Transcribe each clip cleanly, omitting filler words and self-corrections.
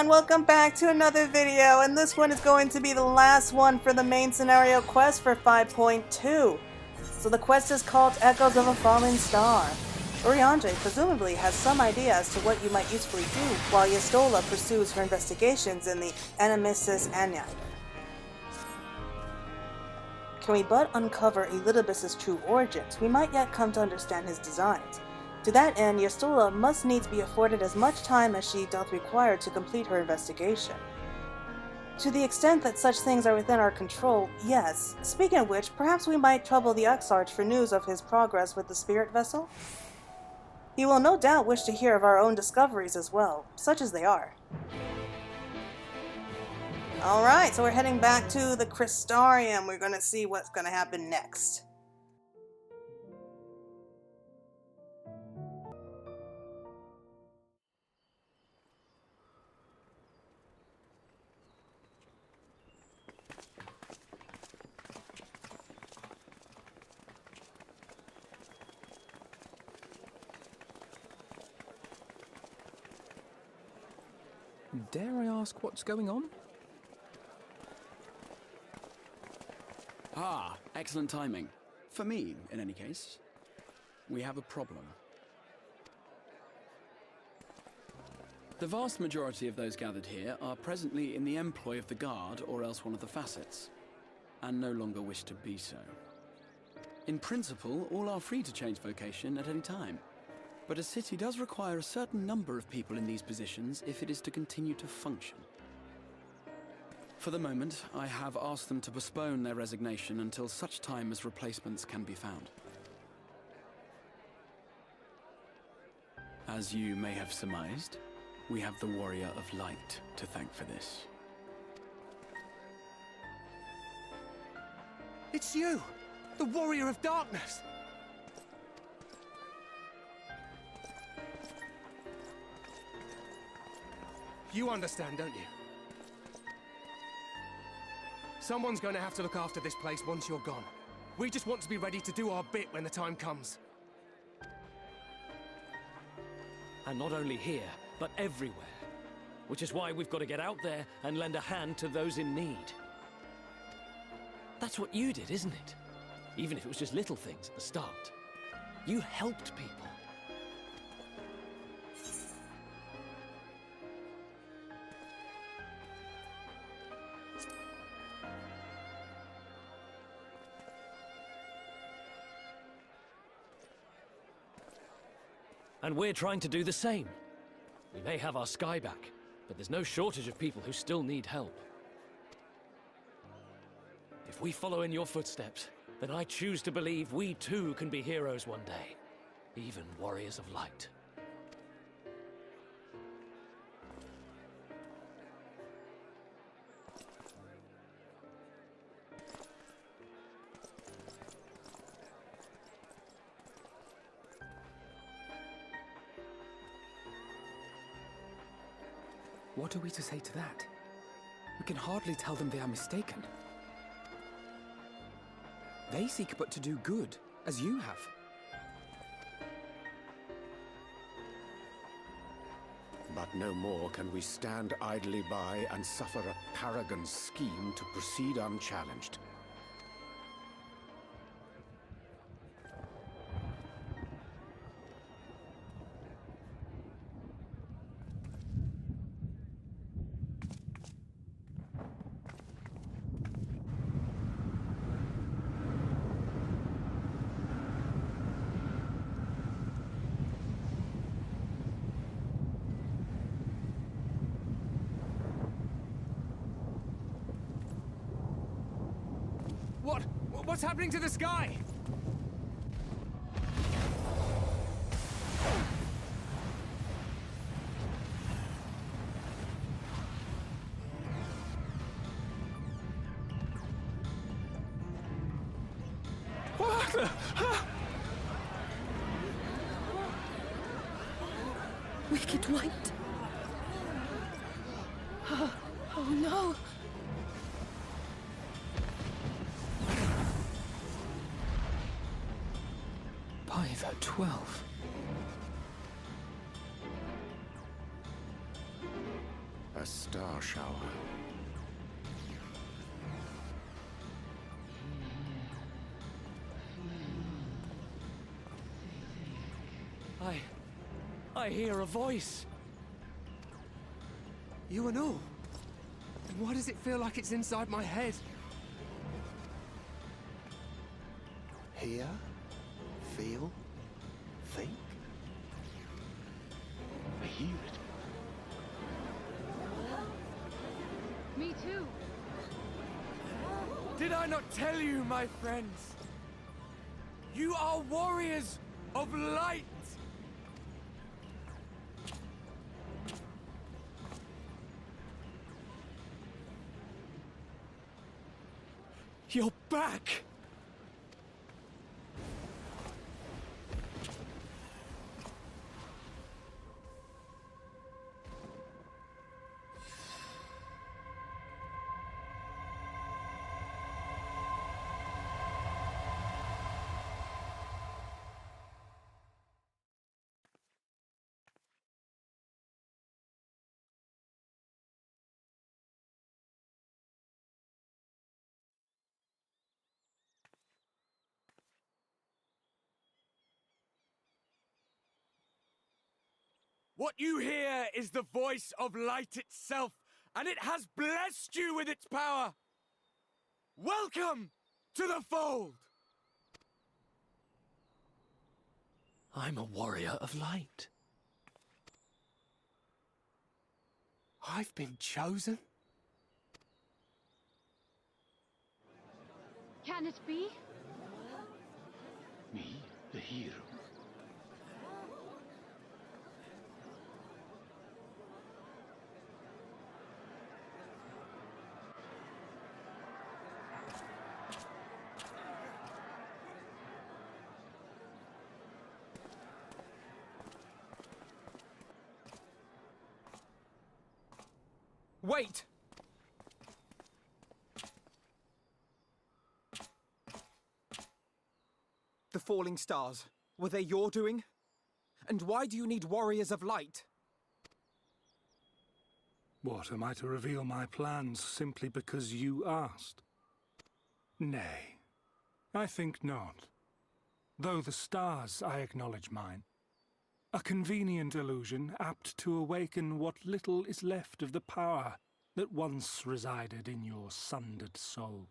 everyone, welcome back to another video, and this one is going to be the last one for the main scenario quest for 5.2. So the quest is called Echoes of a Falling Star. Urianger presumably has some idea as to what you might usefully do while Yastola pursues her investigations in the Enemesis Anya. Can we but uncover Elidibus's true origins, we might yet come to understand his designs. To that end, Yastola must needs be afforded as much time as she doth require to complete her investigation. To the extent that such things are within our control, yes. Speaking of which, perhaps we might trouble the Exarch for news of his progress with the spirit vessel? He will no doubt wish to hear of our own discoveries as well, such as they are. Alright, so we're heading back to the Crystarium. We're gonna see what's gonna happen next. Dare I ask what's going on? Ah, excellent timing. For me, in any case. We have a problem. The vast majority of those gathered here are presently in the employ of the Guard or else one of the facets, and no longer wish to be so. In principle, all are free to change vocation at any time. But a city does require a certain number of people in these positions if it is to continue to function. For the moment, I have asked them to postpone their resignation until such time as replacements can be found. As you may have surmised, we have the Warrior of Light to thank for this. It's you! The Warrior of Darkness! You understand, don't you? Someone's going to have to look after this place once you're gone. We just want to be ready to do our bit when the time comes. And not only here, but everywhere. Which is why we've got to get out there and lend a hand to those in need. That's what you did, isn't it? Even if it was just little things at the start. You helped people. And we're trying to do the same. We may have our sky back, but there's no shortage of people who still need help. If we follow in your footsteps, then I choose to believe we too can be heroes one day. Even warriors of light. What are we to say to that? We can hardly tell them they are mistaken. They seek but to do good, as you have. But no more can we stand idly by and suffer a paragon's scheme to proceed unchallenged. What's happening to the sky? Wicked White. Oh no. Pivo 12. A star shower. I hear a voice. You and all? And why does it feel like it's inside my head? Hear? Feel? Think? I hear it. Me too. Did I not tell you, my friends? You are warriors of light! You're back! What you hear is the voice of light itself, and it has blessed you with its power. Welcome to the fold! I'm a warrior of light. I've been chosen? Can it be? Me, the hero. Wait! The falling stars, were they your doing? And why do you need warriors of light? What, am I to reveal my plans simply because you asked? Nay, I think not. Though the stars, I acknowledge mine. A convenient illusion apt to awaken what little is left of the power that once resided in your sundered souls.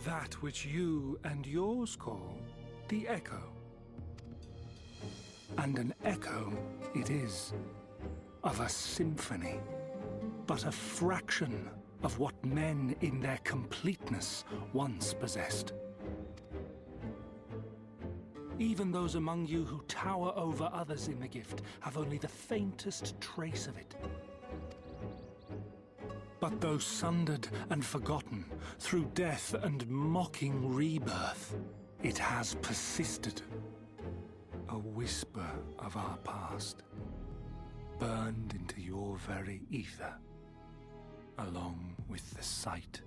That which you and yours call the echo. And an echo it is, of a symphony, but a fraction of what men in their completeness once possessed. Even those among you who tower over others in the gift have only the faintest trace of it. But though sundered and forgotten through death and mocking rebirth, it has persisted. A whisper of our past, burned into your very ether, along with the sight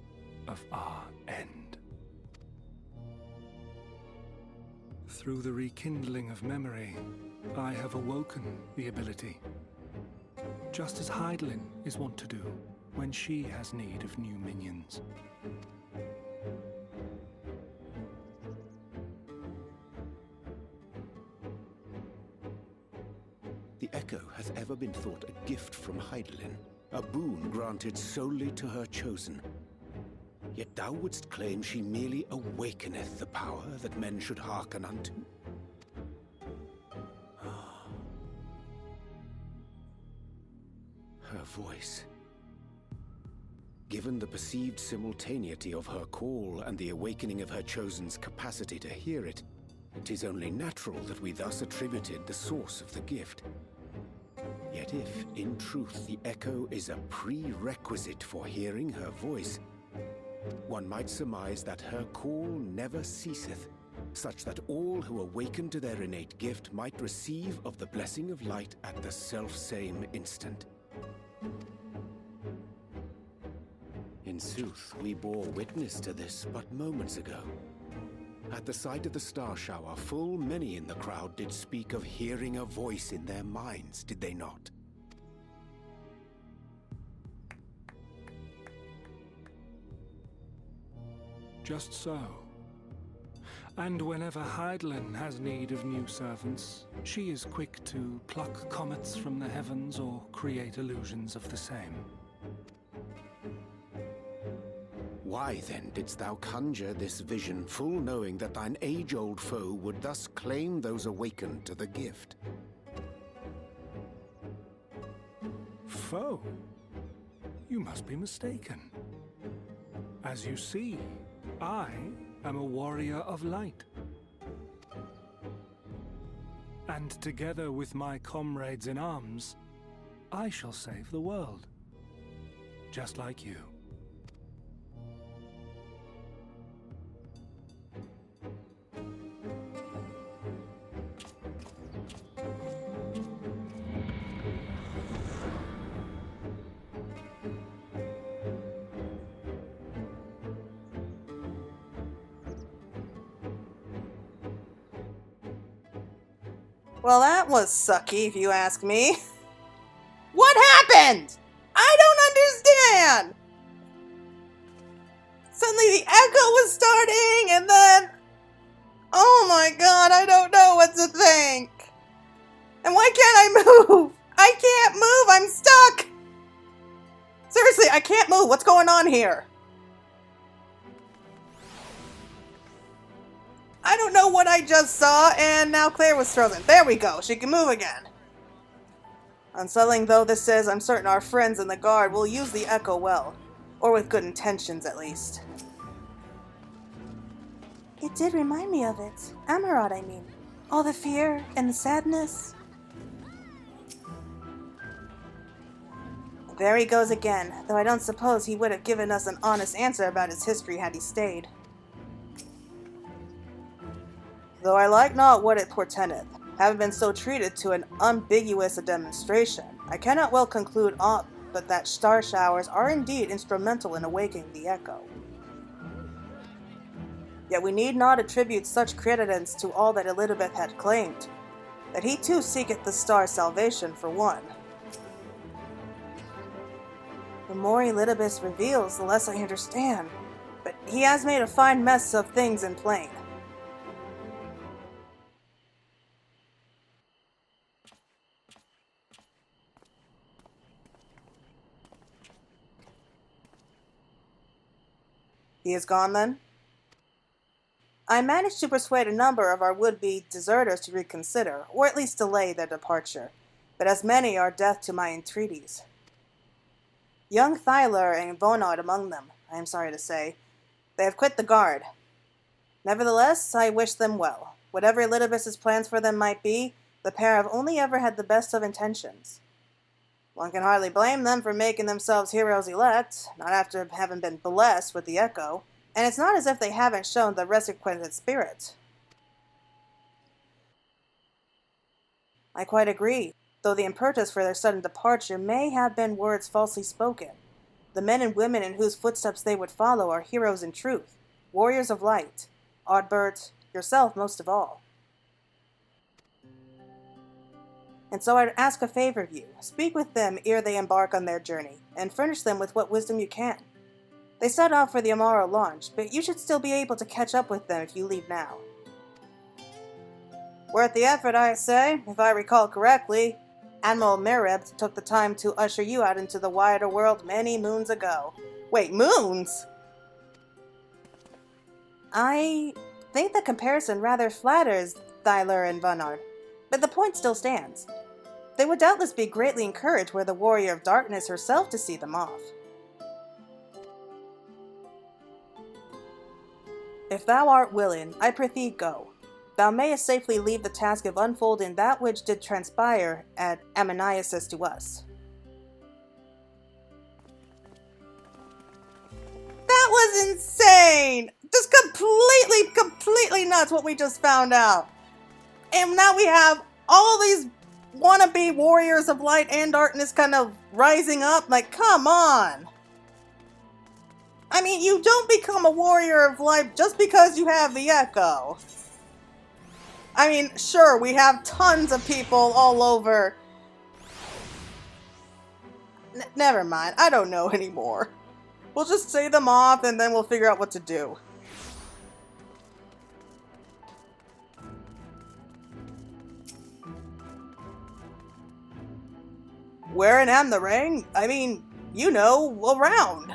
of our end. Through the rekindling of memory, I have awoken the ability, just as Hydaelyn is wont to do when she has need of new minions. The Echo hath ever been thought a gift from Hydaelyn, a boon granted solely to her chosen. Yet thou wouldst claim she merely awakeneth the power that men should hearken unto? Her voice. Given the perceived simultaneity of her call and the awakening of her chosen's capacity to hear it, it is only natural that we thus attributed the source of the gift. Yet if, in truth, the echo is a prerequisite for hearing her voice, one might surmise that her call never ceaseth, such that all who awaken to their innate gift might receive of the blessing of light at the self-same instant. In sooth, we bore witness to this but moments ago. At the sight of the star shower, full many in the crowd did speak of hearing a voice in their minds, did they not? Just so. And whenever Hydaelyn has need of new servants, she is quick to pluck comets from the heavens or create illusions of the same. Why then didst thou conjure this vision, full knowing that thine age-old foe would thus claim those awakened to the gift? Foe? You must be mistaken. As you see, I am a warrior of light. And together with my comrades in arms, I shall save the world. Just like you. Well, that was sucky, if you ask me. What happened? I don't understand! Suddenly the echo was starting, and then... Oh my god, I don't know what to think. And why can't I move? I can't move, I'm stuck! Seriously, I can't move, what's going on here? I don't know what I just saw, and now Claire was frozen. There we go, she can move again. Unsettling though this is, I'm certain our friends in the guard will use the echo well. Or with good intentions, at least. It did remind me of it. Amarod, I mean. All the fear and the sadness. There he goes again, though I don't suppose he would have given us an honest answer about his history had he stayed. Though I like not what it portendeth, having been so treated to an ambiguous demonstration, I cannot well conclude aught but that star showers are indeed instrumental in awakening the echo. Yet we need not attribute such credence to all that Elizabeth had claimed, that he too seeketh the star's salvation for one. The more Elizabeth reveals, the less I understand, but he has made a fine mess of things in plain. He is gone, then? I managed to persuade a number of our would-be deserters to reconsider, or at least delay their departure, but as many are deaf to my entreaties. Young Thyler and Vonard among them, I am sorry to say. They have quit the guard. Nevertheless, I wish them well. Whatever Elidibus's plans for them might be, the pair have only ever had the best of intentions. One can hardly blame them for making themselves heroes elect, not after having been blessed with the echo, and it's not as if they haven't shown the resequented spirit. I quite agree, though the impetus for their sudden departure may have been words falsely spoken. The men and women in whose footsteps they would follow are heroes in truth, warriors of light, Oddbert, yourself most of all. And so I'd ask a favor of you. Speak with them ere they embark on their journey, and furnish them with what wisdom you can. They set off for the Amara launch, but you should still be able to catch up with them if you leave now. Worth the effort, I say. If I recall correctly, Admiral Merib took the time to usher you out into the wider world many moons ago. Wait, moons? I think the comparison rather flatters Thyler and Vonard, but the point still stands. They would doubtless be greatly encouraged were the Warrior of Darkness herself to see them off. If thou art willing, I prithee go. Thou mayest safely leave the task of unfolding that which did transpire at Amaniasis to us. That was insane! Just completely nuts what we just found out. And now we have all these wannabe warriors of light and darkness kind of rising up. Like, come on! I mean, you don't become a warrior of light just because you have the echo. I mean, sure, we have tons of people all over. Never mind, I don't know anymore. We'll just say them off and then we'll figure out what to do. Where in Am the Ring? I mean, you know, around.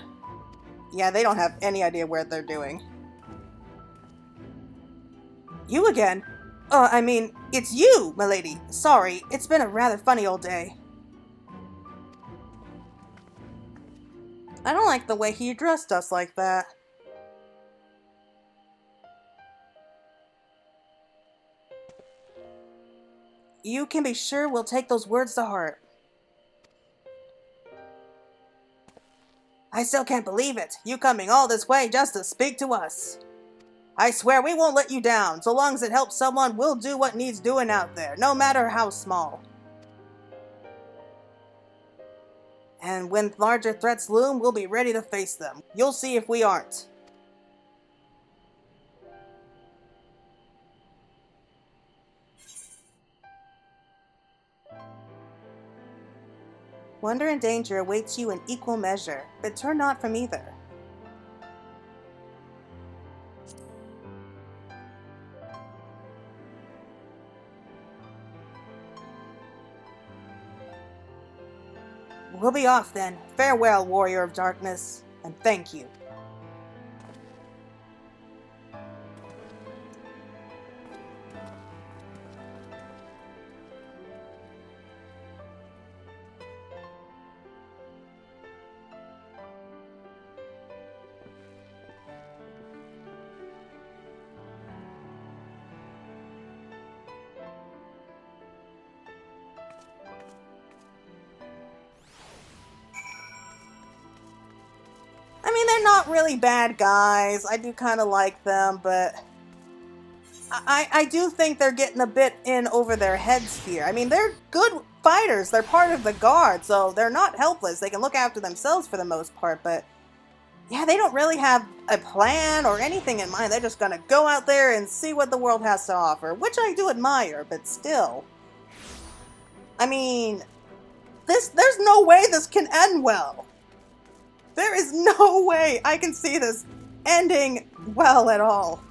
Yeah, they don't have any idea where they're doing. You again? I mean, it's you, milady. Sorry, it's been a rather funny old day. I don't like the way he addressed us like that. You can be sure we'll take those words to heart. I still can't believe it. You coming all this way just to speak to us. I swear we won't let you down. So long as it helps someone, we'll do what needs doing out there, no matter how small. And when larger threats loom, we'll be ready to face them. You'll see if we aren't. Wonder and danger awaits you in equal measure, but turn not from either. We'll be off then. Farewell, Warrior of Darkness, and thank you. I mean, they're not really bad guys. I do kind of like them, but I do think they're getting a bit in over their heads here. I mean, they're good fighters. They're part of the guard, so they're not helpless. They can look after themselves for the most part, but yeah, they don't really have a plan or anything in mind. They're just gonna go out there and see what the world has to offer, which I do admire, but still. I mean, there's no way this can end well. There is no way I can see this ending well at all.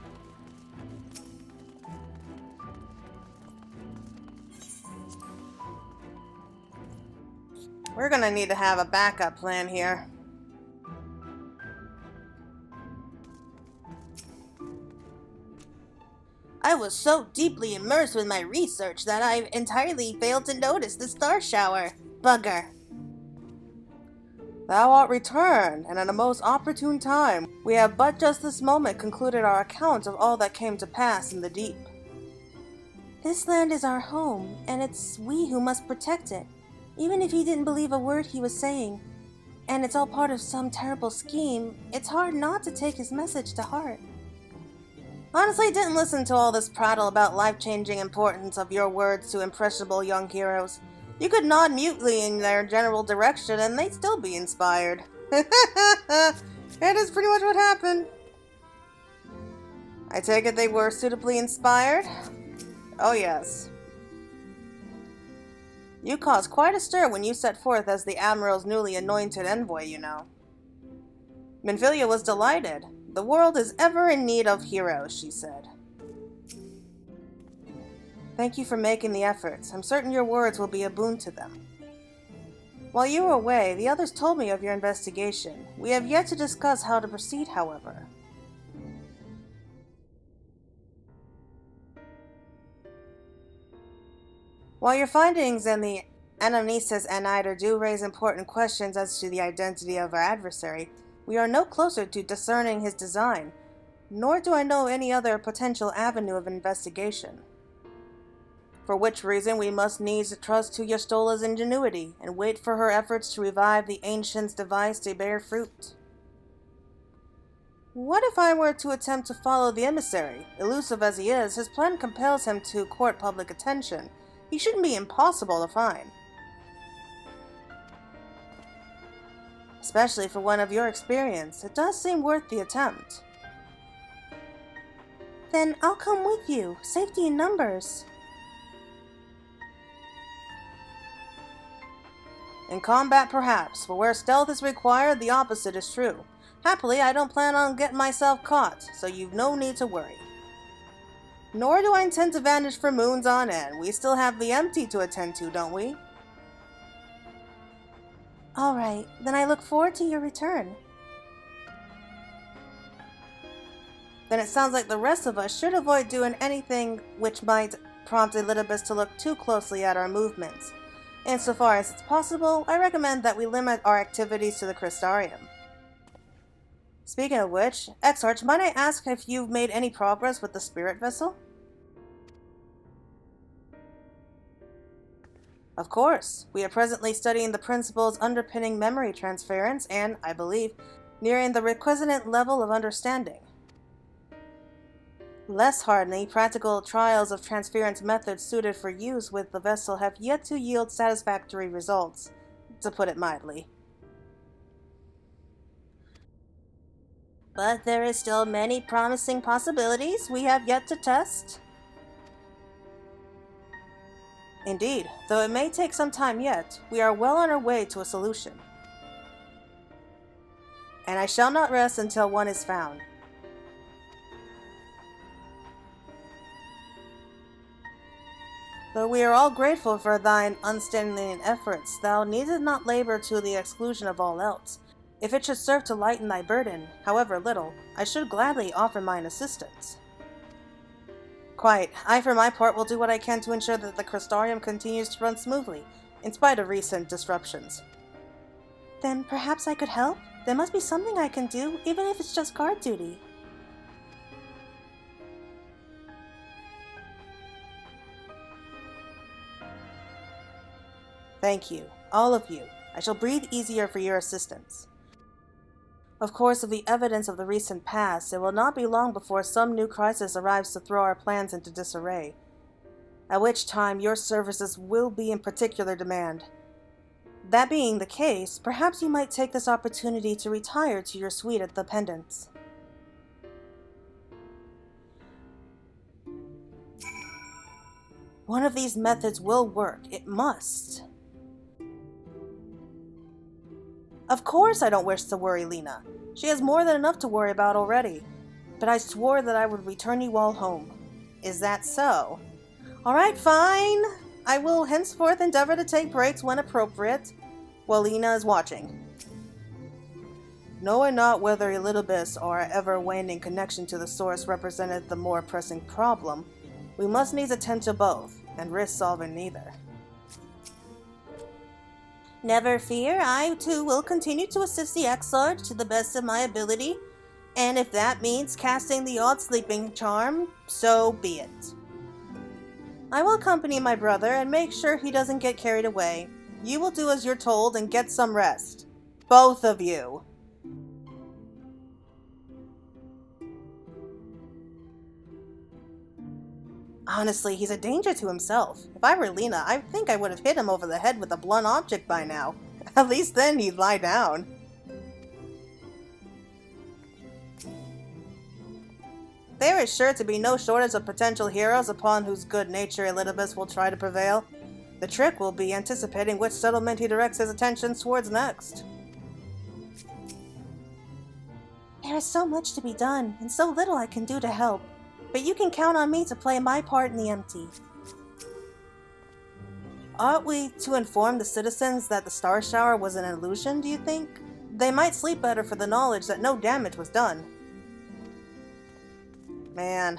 We're gonna need to have a backup plan here. I was so deeply immersed with my research that I entirely failed to notice the star shower. Bugger. Thou art returned, and at a most opportune time. We have but just this moment concluded our account of all that came to pass in the deep. This land is our home, and it's we who must protect it, even if he didn't believe a word he was saying. And it's all part of some terrible scheme. It's hard not to take his message to heart. Honestly, didn't listen to all this prattle about life-changing importance of your words to impressionable young heroes. You could nod mutely in their general direction and they'd still be inspired. That is pretty much what happened. I take it they were suitably inspired? Oh yes. You caused quite a stir when you set forth as the Admiral's newly anointed envoy, you know. Minfilia was delighted. The world is ever in need of heroes, she said. Thank you for making the efforts. I'm certain your words will be a boon to them. While you were away, the others told me of your investigation. We have yet to discuss how to proceed, however. While your findings in the Anamnesis Annider do raise important questions as to the identity of our adversary, we are no closer to discerning his design, nor do I know any other potential avenue of investigation. For which reason we must needs trust to Ystola's ingenuity, and wait for her efforts to revive the Ancient's device to bear fruit. What if I were to attempt to follow the emissary? Elusive as he is, his plan compels him to court public attention. He shouldn't be impossible to find. Especially for one of your experience, it does seem worth the attempt. Then I'll come with you. Safety in numbers. In combat, perhaps, but where stealth is required, the opposite is true. Happily, I don't plan on getting myself caught, so you've no need to worry. Nor do I intend to vanish for moons on end. We still have the empty to attend to, don't we? Alright, then I look forward to your return. Then it sounds like the rest of us should avoid doing anything which might prompt Elidibus to look too closely at our movements. Insofar as it's possible, I recommend that we limit our activities to the Crystarium. Speaking of which, Exarch, might I ask if you've made any progress with the spirit vessel? Of course. We are presently studying the principles underpinning memory transference and, I believe, nearing the requisite level of understanding. Less hardly, practical trials of transference methods suited for use with the vessel have yet to yield satisfactory results, to put it mildly. But there is still many promising possibilities we have yet to test. Indeed, though it may take some time yet, we are well on our way to a solution. And I shall not rest until one is found. Though we are all grateful for thine unstinting efforts, thou needest not labor to the exclusion of all else. If it should serve to lighten thy burden, however little, I should gladly offer mine assistance. Quite. I, for my part, will do what I can to ensure that the Crystarium continues to run smoothly, in spite of recent disruptions. Then perhaps I could help? There must be something I can do, even if it's just guard duty. Thank you, all of you. I shall breathe easier for your assistance. Of course, with the evidence of the recent past, it will not be long before some new crisis arrives to throw our plans into disarray, at which time your services will be in particular demand. That being the case, perhaps you might take this opportunity to retire to your suite at the Pendants. One of these methods will work. It must. Of course I don't wish to worry Lena. She has more than enough to worry about already. But I swore that I would return you all home. Is that so? Alright, fine. I will henceforth endeavor to take breaks when appropriate, while Lena is watching. Knowing not whether Elidibus or our ever-waning connection to the source represented the more pressing problem, we must needs attend to both, and risk solving neither. Never fear, I too will continue to assist the Exarch to the best of my ability, and if that means casting the odd sleeping charm, so be it. I will accompany my brother and make sure he doesn't get carried away. You will do as you're told and get some rest. Both of you. Honestly, he's a danger to himself. If I were Lena, I think I would have hit him over the head with a blunt object by now. At least then he'd lie down. There is sure to be no shortage of potential heroes upon whose good nature Elidibus will try to prevail. The trick will be anticipating which settlement he directs his attentions towards next. There is so much to be done, and so little I can do to help. But you can count on me to play my part in the empty. Ought we to inform the citizens that the star shower was an illusion, do you think? They might sleep better for the knowledge that no damage was done. Man.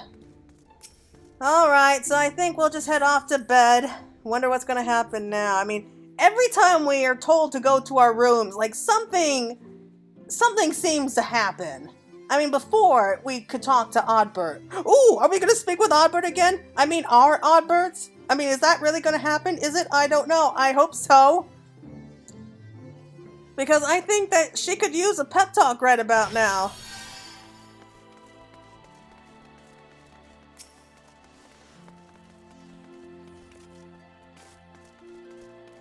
Alright, so I think we'll just head off to bed. Wonder what's gonna happen now. I mean, every time we are told to go to our rooms, like something seems to happen. I mean, before, we could talk to Oddbert. Ooh, are we going to speak with Oddbert again? I mean, our Oddberts? I mean, is that really going to happen? Is it? I don't know. I hope so. Because I think that she could use a pep talk right about now.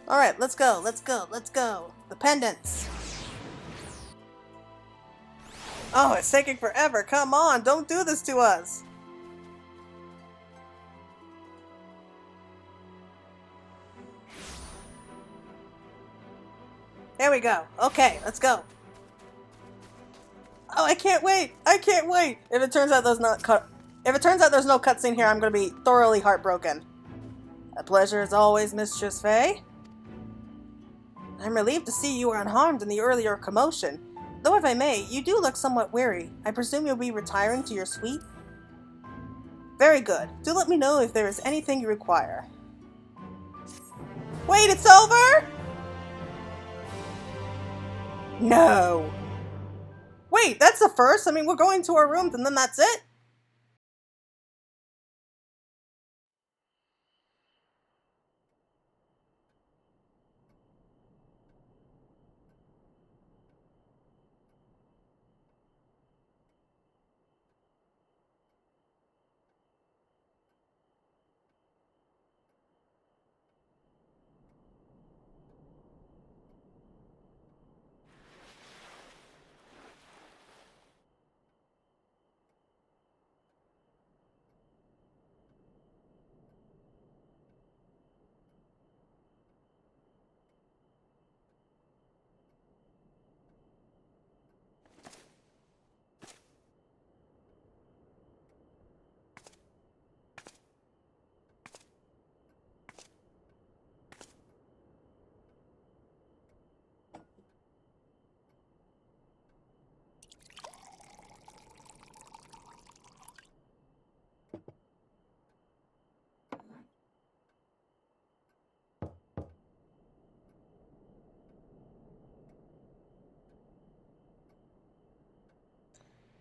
Alright, let's go. The Pendants. Oh, it's taking forever. Come on, don't do this to us. There we go. Okay, let's go. Oh, I can't wait. I can't wait. If it turns out there's no cutscene here, I'm going to be thoroughly heartbroken. A pleasure as always, Mistress Faye. I'm relieved to see you were unharmed in the earlier commotion. Though if I may, you do look somewhat weary. I presume you'll be retiring to your suite? Very good. Do let me know if there is anything you require. Wait, it's over?! No! Wait, that's the first? I mean, we're going to our rooms and then that's it?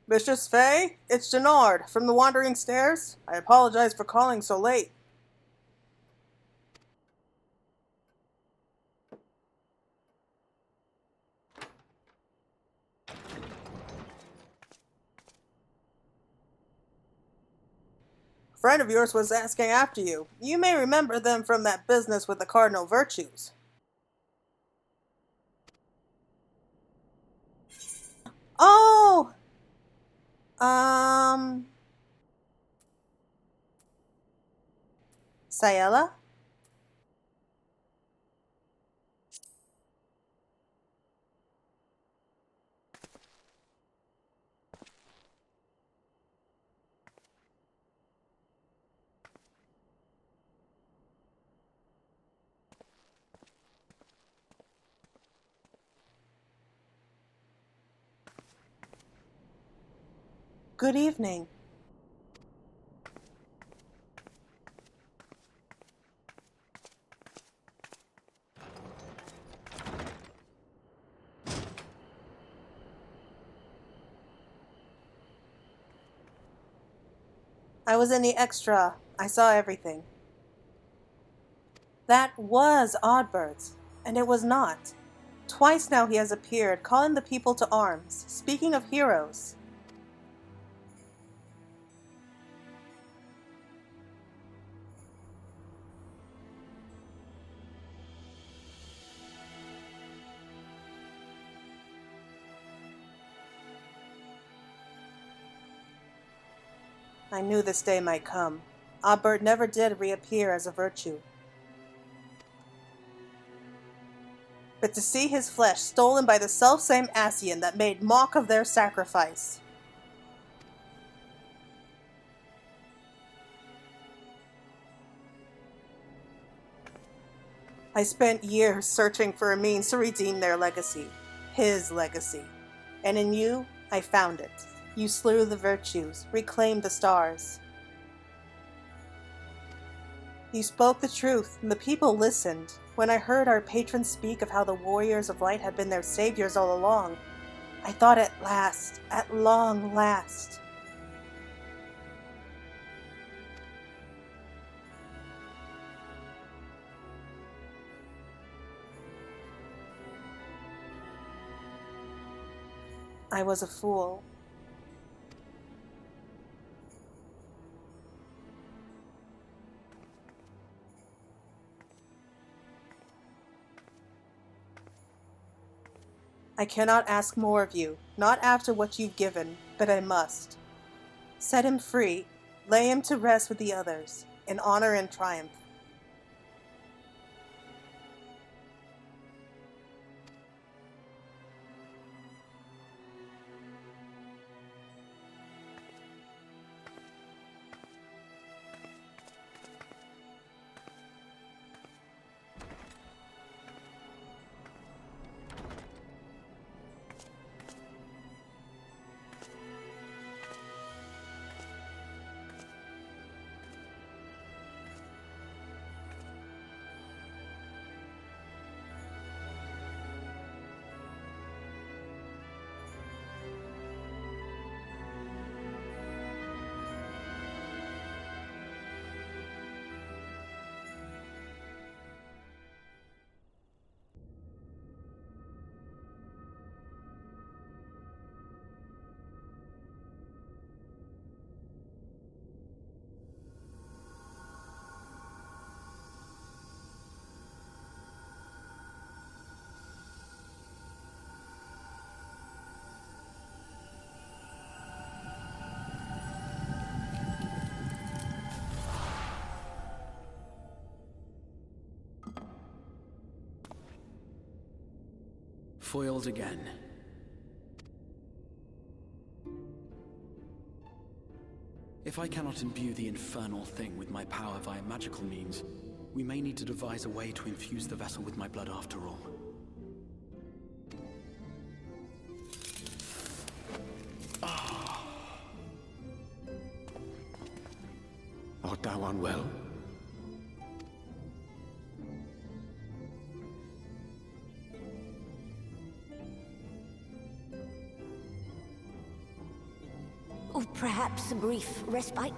Mistress Faye, it's Jannard from the Wandering Stairs. I apologize for calling so late. A friend of yours was asking after you. You may remember them from that business with the cardinal virtues. Oh! Sayela? Good evening. I was in the extra. I saw everything. That was Oddbird's, and it was not. Twice now he has appeared, calling the people to arms, speaking of heroes. I knew this day might come. Oddbird never did reappear as a virtue. But to see his flesh stolen by the selfsame Ascian that made mock of their sacrifice. I spent years searching for a means to redeem their legacy. His legacy. And in you, I found it. You slew the virtues, reclaimed the stars. You spoke the truth, and the people listened. When I heard our patron speak of how the warriors of light had been their saviors all along, I thought at last, at long last. I was a fool. I cannot ask more of you, not after what you've given, but I must. Set him free, lay him to rest with the others, in honor and triumph. Foiled again. If I cannot imbue the infernal thing with my power via magical means, we may need to devise a way to infuse the vessel with my blood after all. Art thou unwell? Or perhaps a brief respite.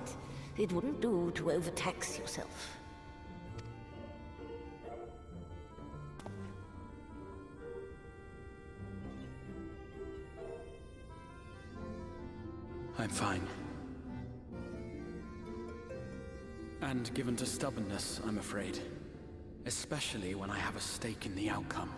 It wouldn't do to overtax yourself. I'm fine. And given to stubbornness, I'm afraid. Especially when I have a stake in the outcome.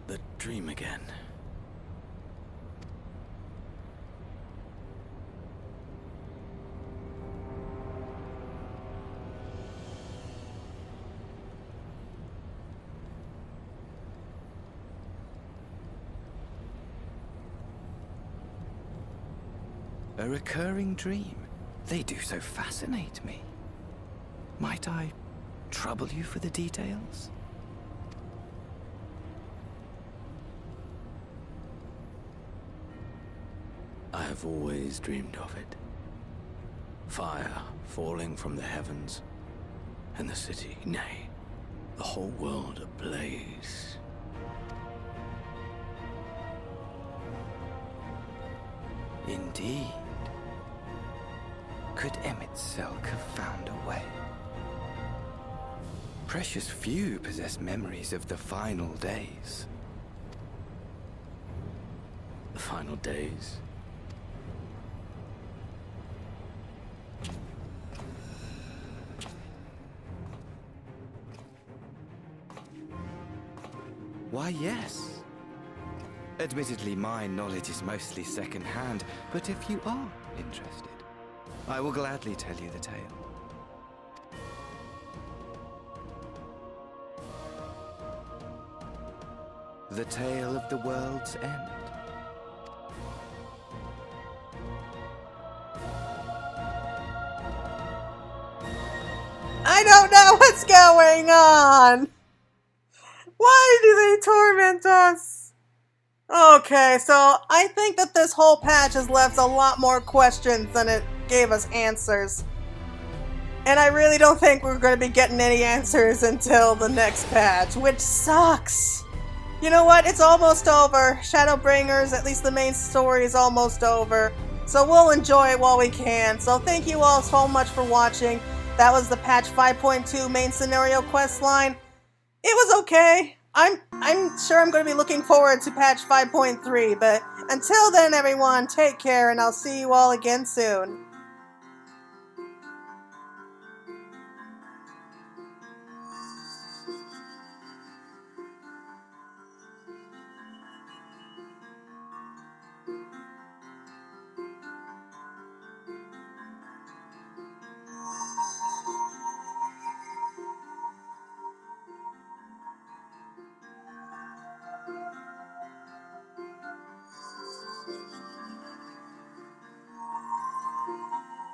The dream again. A recurring dream. They do so fascinate me. Might I trouble you for the details? I have always dreamed of it. Fire falling from the heavens, and the city, nay, the whole world ablaze. Indeed. Could Emmett Selk have found a way? Precious few possess memories of the final days. The final days? Why, yes. Admittedly, my knowledge is mostly second-hand, but if you are interested, I will gladly tell you the tale. The tale of the world's end. I don't know what's going on! Why do they torment us? Okay, so I think that this whole patch has left a lot more questions than it gave us answers. And I really don't think we're going to be getting any answers until the next patch, which sucks! You know what? It's almost over. Shadowbringers, at least the main story, is almost over. So we'll enjoy it while we can. So thank you all so much for watching. That was the patch 5.2 main scenario questline. It was okay. I'm sure I'm going to be looking forward to patch 5.3, but until then everyone, take care and I'll see you all again soon.